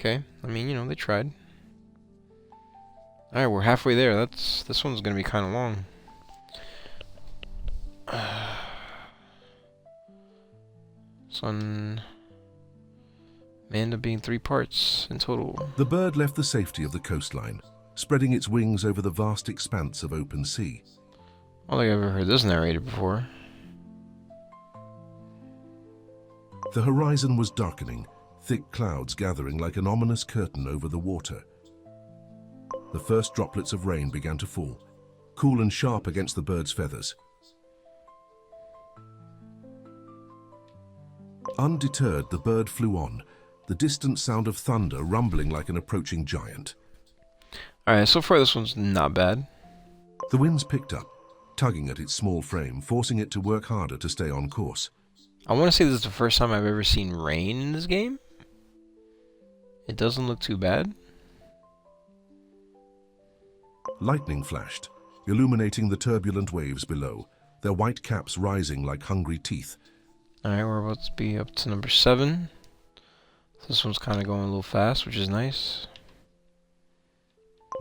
Okay. I mean, you know, they tried. Alright, we're halfway there. This one's gonna be kind of long. This one may end up being 3 parts in total. The bird left the safety of the coastline, spreading its wings over the vast expanse of open sea. I don't think I've ever heard this narrated before. The horizon was darkening, thick clouds gathering like an ominous curtain over the water. The first droplets of rain began to fall, cool and sharp against the bird's feathers. Undeterred, the bird flew on, the distant sound of thunder rumbling like an approaching giant. Alright, so far this one's not bad. The winds picked up, tugging at its small frame, forcing it to work harder to stay on course. I want to say this is the first time I've ever seen rain in this game. It doesn't look too bad. Lightning flashed, illuminating the turbulent waves below, their white caps rising like hungry teeth. Alright, we're about to be up to number 7. This one's kind of going a little fast, which is nice.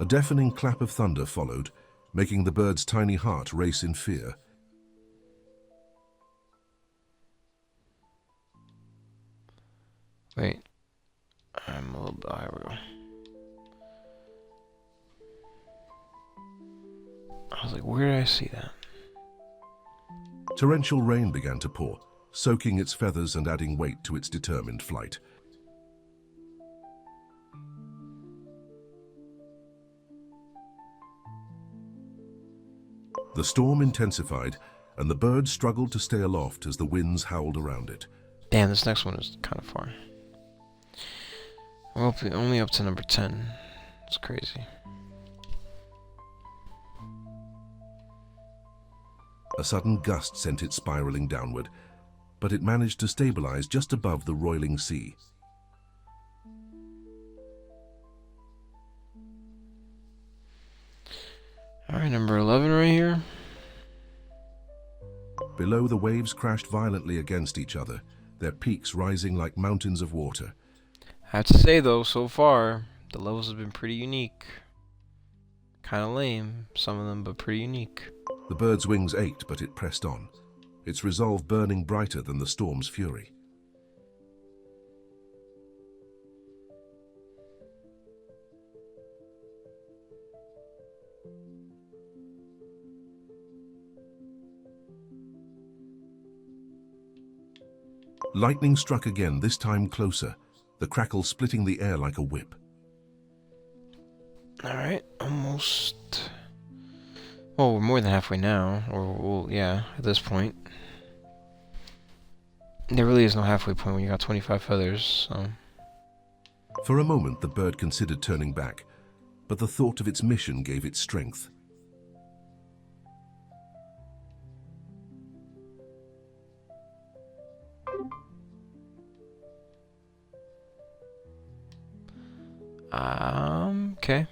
A deafening clap of thunder followed, making the bird's tiny heart race in fear. Wait. I'm a little bit... Here we go. I was like, where did I see that? Torrential rain began to pour, soaking its feathers and adding weight to its determined flight. The storm intensified, and the bird struggled to stay aloft as the winds howled around it. Damn, this next one is kind of far. We're only up to number 10. It's crazy. A sudden gust sent it spiraling downward, but it managed to stabilize just above the roiling sea. Alright, number 11 right here. Below, the waves crashed violently against each other, their peaks rising like mountains of water. I have to say, though, so far, the levels have been pretty unique. Kind of lame, some of them, but pretty unique. The bird's wings ached, but it pressed on, its resolve burning brighter than the storm's fury. Lightning struck again, this time closer, the crackle splitting the air like a whip. Alright, almost... Well, we're more than halfway now, or, well, yeah, at this point. There really is no halfway point when you got 25 feathers, so... For a moment, the bird considered turning back, but the thought of its mission gave it strength. Okay.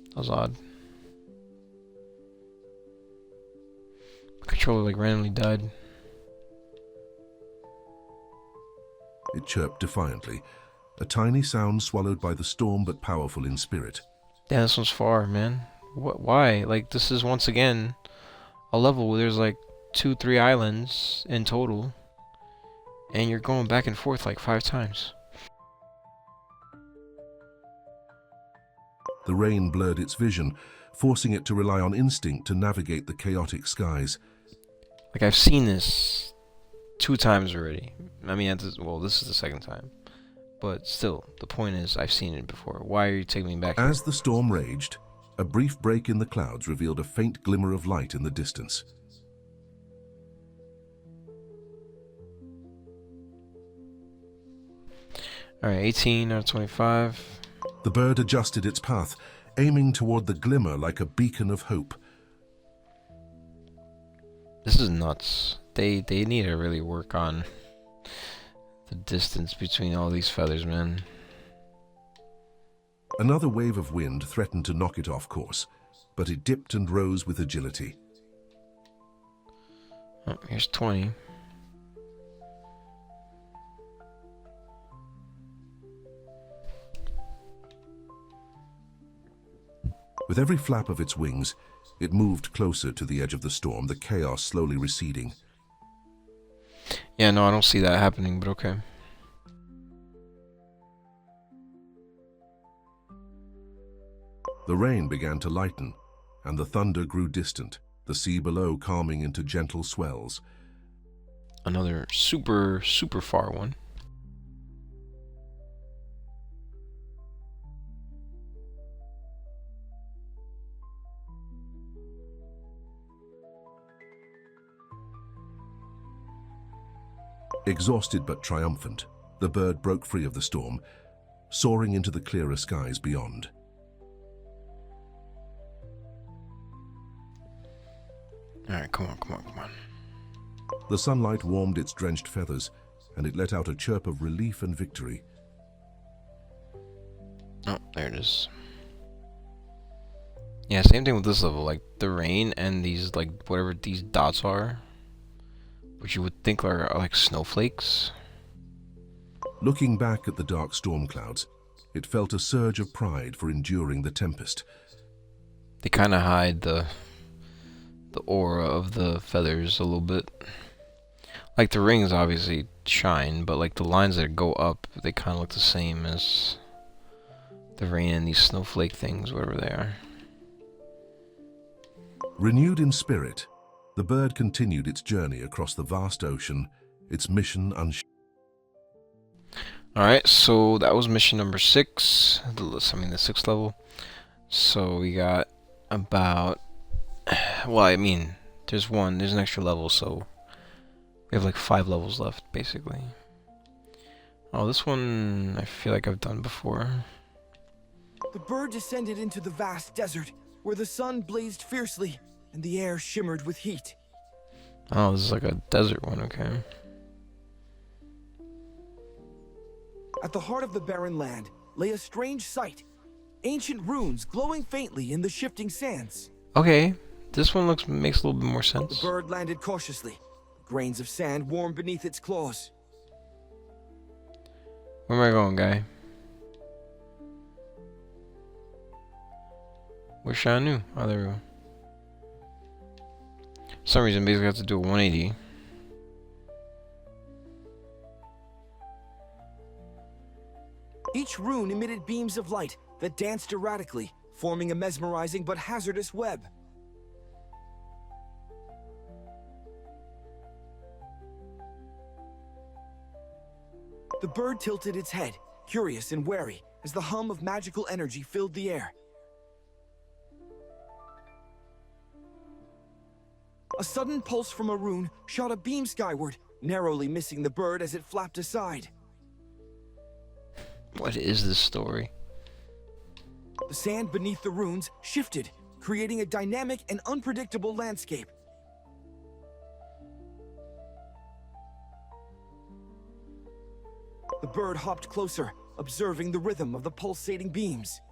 That was odd. The controller like randomly died. It chirped defiantly, a tiny sound swallowed by the storm but powerful in spirit. Damn, this one's far, man. Why? Like, this is once again a level where there's like 2-3 islands in total, and you're going back and forth like 5 times. The rain blurred its vision, forcing it to rely on instinct to navigate the chaotic skies. Like, I've seen this 2 times already. I mean, well, this is the 2nd time. But still, the point is, I've seen it before. Why are you taking me back here? As the storm raged, a brief break in the clouds revealed a faint glimmer of light in the distance. Alright, 18 out of 25. The bird adjusted its path, aiming toward the glimmer like a beacon of hope. This is nuts. They need to really work on the distance between all these feathers, man. Another wave of wind threatened to knock it off course, but it dipped and rose with agility. Oh, here's 20. With every flap of its wings, it moved closer to the edge of the storm, the chaos slowly receding. Yeah, no, I don't see that happening, but okay. The rain began to lighten, and the thunder grew distant, the sea below calming into gentle swells. Another super far one. Exhausted but triumphant, the bird broke free of the storm, soaring into the clearer skies beyond. Alright, come on. The sunlight warmed its drenched feathers, and it let out a chirp of relief and victory. Oh, there it is. Yeah, same thing with this level, like the rain and these, like, whatever these dots are, which you would think are like snowflakes. Looking back at the dark storm clouds, it felt a surge of pride for enduring the tempest. They kind of hide the aura of the feathers a little bit. Like the rings obviously shine, but like the lines that go up, they kind of look the same as the rain and these snowflake things, whatever they are. Renewed in spirit, the bird continued its journey across the vast ocean, its mission Alright, so that was mission number 6. The 6th level. So we got about... Well, I mean, there's an extra level, so we have like 5 levels left, basically. Oh, this one I feel like I've done before. The bird descended into the vast desert, where the sun blazed fiercely and the air shimmered with heat. Oh, this is like a desert one, okay. At the heart of the barren land lay a strange sight. Ancient runes glowing faintly in the shifting sands. Okay, this one makes a little bit more sense. The bird landed cautiously, grains of sand warm beneath its claws. Where am I going, guy? Wish I knew. Oh, there we go. For some reason, basically I have to do a 180. Each rune emitted beams of light that danced erratically, forming a mesmerizing but hazardous web. The bird tilted its head, curious and wary, as the hum of magical energy filled the air. A sudden pulse from a rune shot a beam skyward, narrowly missing the bird as it flapped aside. What is this story? The sand beneath the runes shifted, creating a dynamic and unpredictable landscape. The bird hopped closer, observing the rhythm of the pulsating beams.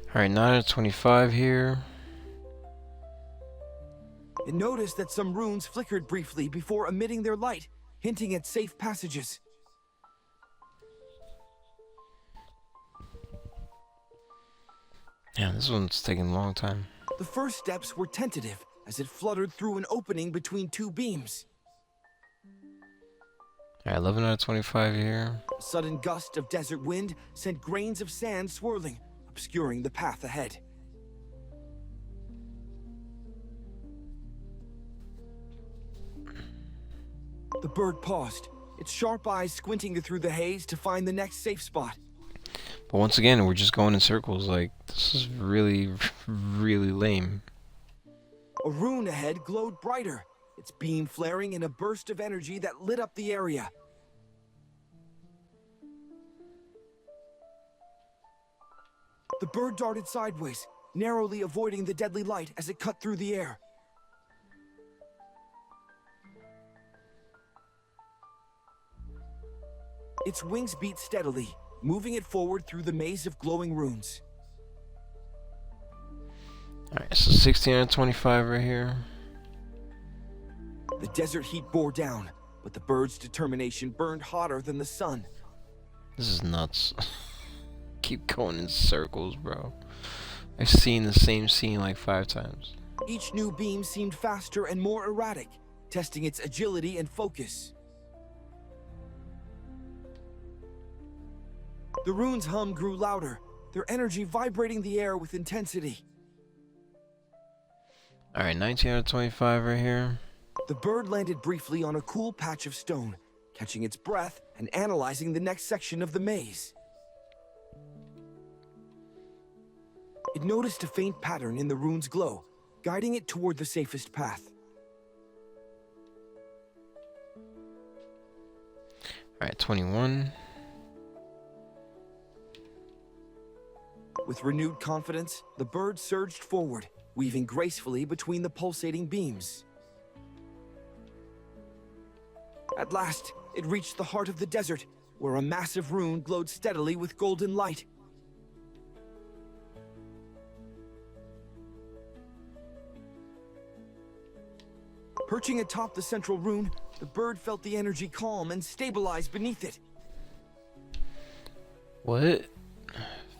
Alright, 9 out of 25 here. It noticed that some runes flickered briefly before emitting their light, hinting at safe passages. Yeah, this one's taking a long time. The first steps were tentative as it fluttered through an opening between two beams. Alright, 11 out of 25 here. A sudden gust of desert wind sent grains of sand swirling, obscuring the path ahead. The bird paused, its sharp eyes squinting through the haze to find the next safe spot. But once again, we're just going in circles. Like, this is really, really lame. A rune ahead glowed brighter, its beam flaring in a burst of energy that lit up the area. The bird darted sideways, narrowly avoiding the deadly light as it cut through the air. Its wings beat steadily, moving it forward through the maze of glowing runes. Alright, so 1625 right here. The desert heat bore down, but the bird's determination burned hotter than the sun. This is nuts. Keep going in circles, bro. I've seen the same scene like 5 times. Each new beam seemed faster and more erratic, testing its agility and focus. The rune's hum grew louder, their energy vibrating the air with intensity. Alright, 19 out of 25 right here. The bird landed briefly on a cool patch of stone, catching its breath and analyzing the next section of the maze. It noticed a faint pattern in the rune's glow, guiding it toward the safest path. Alright, 21. With renewed confidence, the bird surged forward, weaving gracefully between the pulsating beams. At last, it reached the heart of the desert, where a massive rune glowed steadily with golden light. Perching atop the central rune, the bird felt the energy calm and stabilize beneath it. What?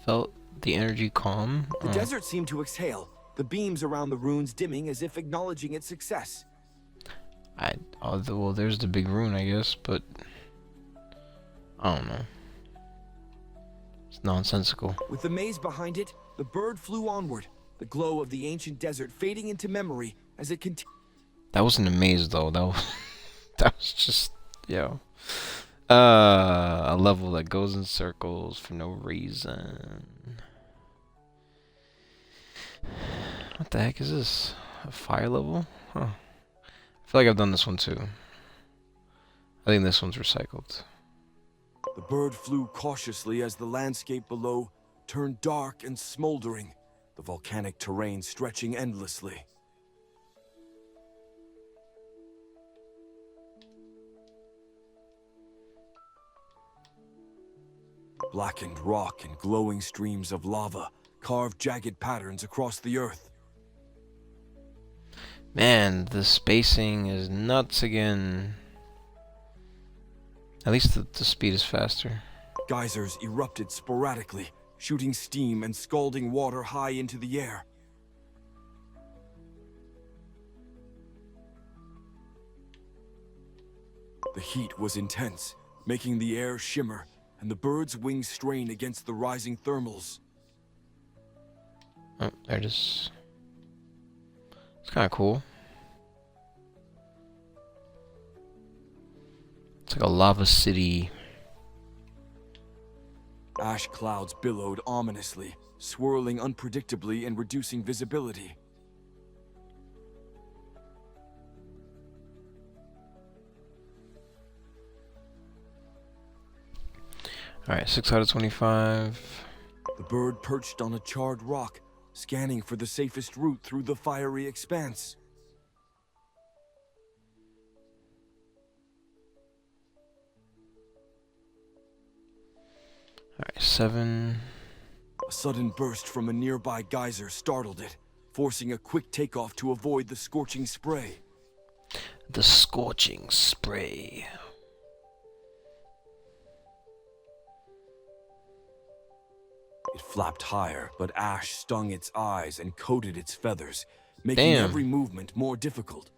Felt the energy calm? The desert seemed to exhale, the beams around the runes dimming as if acknowledging its success. Well, there's the big rune, I guess, but I don't know. It's nonsensical. With the maze behind it, the bird flew onward, the glow of the ancient desert fading into memory as it continued. That wasn't a maze, though. That was just, a level that goes in circles for no reason. What the heck is this? A fire level? Huh. I feel like I've done this one too. I think this one's recycled. The bird flew cautiously as the landscape below turned dark and smoldering, the volcanic terrain stretching endlessly. Blackened rock and glowing streams of lava carved jagged patterns across the earth. Man, the spacing is nuts again. At least the speed is faster. Geysers erupted sporadically, shooting steam and scalding water high into the air. The heat was intense, making the air shimmer, and the bird's wings strain against the rising thermals. Oh, there it is. It's kind of cool. It's like a lava city. Ash clouds billowed ominously, swirling unpredictably and reducing visibility. Alright, 6 out of 25. The bird perched on a charred rock, scanning for the safest route through the fiery expanse. Alright, 7. A sudden burst from a nearby geyser startled it, forcing a quick takeoff to avoid the scorching spray. The scorching spray. It flapped higher, but ash stung its eyes and coated its feathers, making every movement more difficult.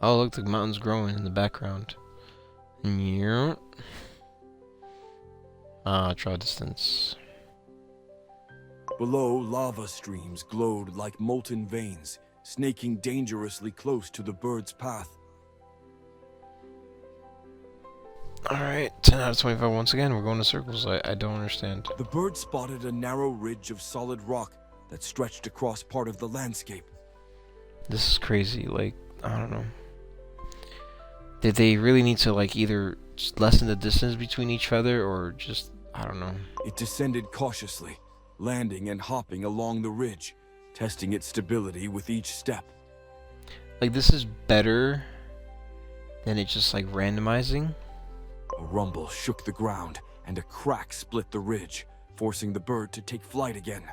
Oh, look, the mountain's growing in the background. Yeah. Draw distance. Below, lava streams glowed like molten veins, snaking dangerously close to the bird's path. Alright, 10 out of 25 once again. We're going to circles. I don't understand. The bird spotted a narrow ridge of solid rock that stretched across part of the landscape. This is crazy. Like, I don't know. Did they really need to, like, either just lessen the distance between each feather or just, I don't know. It descended cautiously, landing and hopping along the ridge, testing its stability with each step. Like, this is better than it just, like, randomizing. A rumble shook the ground, and a crack split the ridge, forcing the bird to take flight again.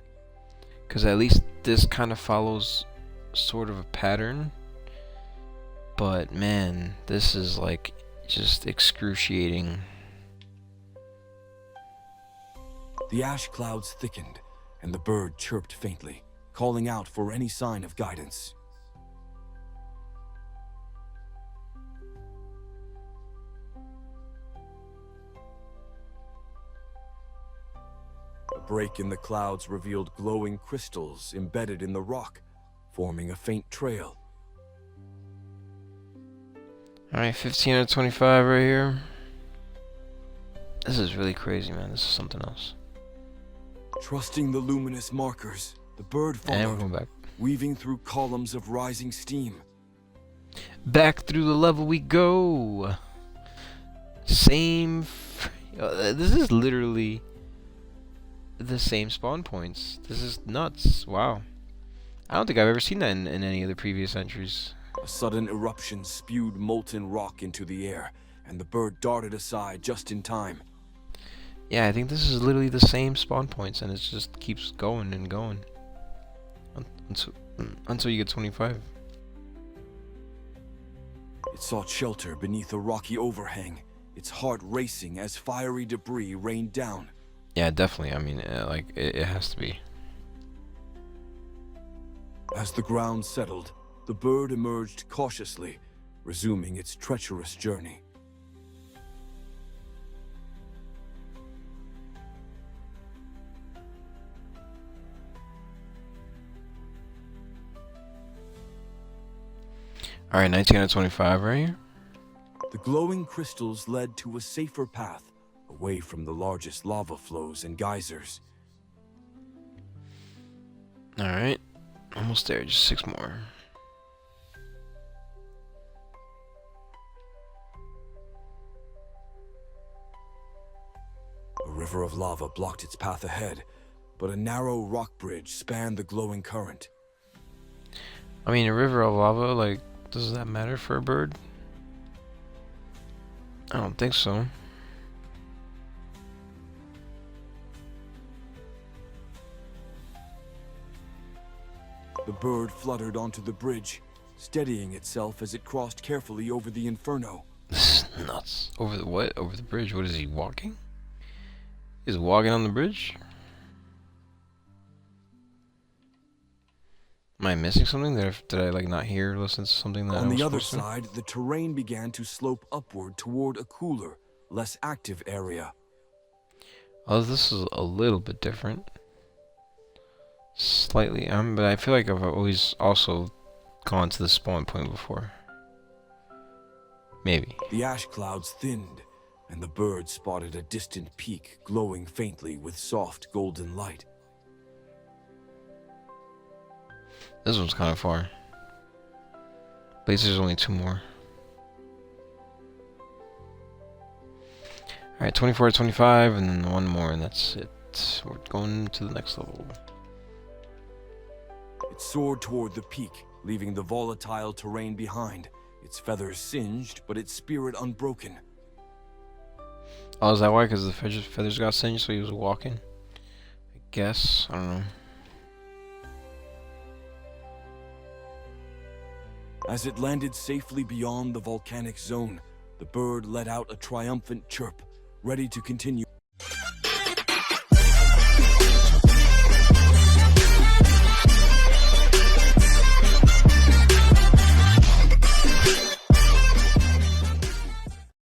Because at least this kind of follows sort of a pattern. But man, this is like just excruciating. The ash clouds thickened, and the bird chirped faintly, calling out for any sign of guidance. A break in the clouds revealed glowing crystals embedded in the rock, forming a faint trail. Alright, 15 out of 25 right here. This is really crazy, man. This is something else. Trusting the luminous markers, the bird And we're followed, going back. weaving through columns of rising steam. Back through the level we go. Same. This is literally the same spawn points. This is nuts. Wow. I don't think I've ever seen that in any of the previous entries. A sudden eruption spewed molten rock into the air, and the bird darted aside just in time. Yeah, I think this is literally the same spawn points, and it just keeps going and going until you get 25. It sought shelter beneath a rocky overhang, its heart racing as fiery debris rained down. Yeah, definitely. I mean, like, it has to be. As the ground settled, the bird emerged cautiously, resuming its treacherous journey. Alright, 19 out of 25 right here. The glowing crystals led to a safer path, away from the largest lava flows and geysers. Alright, almost there, just 6 more. A river of lava blocked its path ahead, but a narrow rock bridge spanned the glowing current. I mean, a river of lava, like, does that matter for a bird? I don't think so. The bird fluttered onto the bridge, steadying itself as it crossed carefully over the inferno. This is nuts. Over the what? Over the bridge? What is he walking? He's walking on the bridge? Am I missing something? Did I like not hear or listen to something that I On was the other supposed to? side, the terrain began to slope upward toward a cooler, less active area. Oh, this is a little bit different. Slightly, but I feel like I've always also gone to the spawn point before. Maybe. The ash clouds thinned, and the bird spotted a distant peak glowing faintly with soft golden light. This one's kind of far. At least there's only 2 more. Alright, 24 to 25, and then 1 more, and that's it. We're going to the next level. It soared toward the peak, leaving the volatile terrain behind, its feathers singed, but its spirit unbroken. Oh, is that why? Because the feathers got singed, so he was walking? I guess. I don't know. As it landed safely beyond the volcanic zone, the bird let out a triumphant chirp, ready to continue.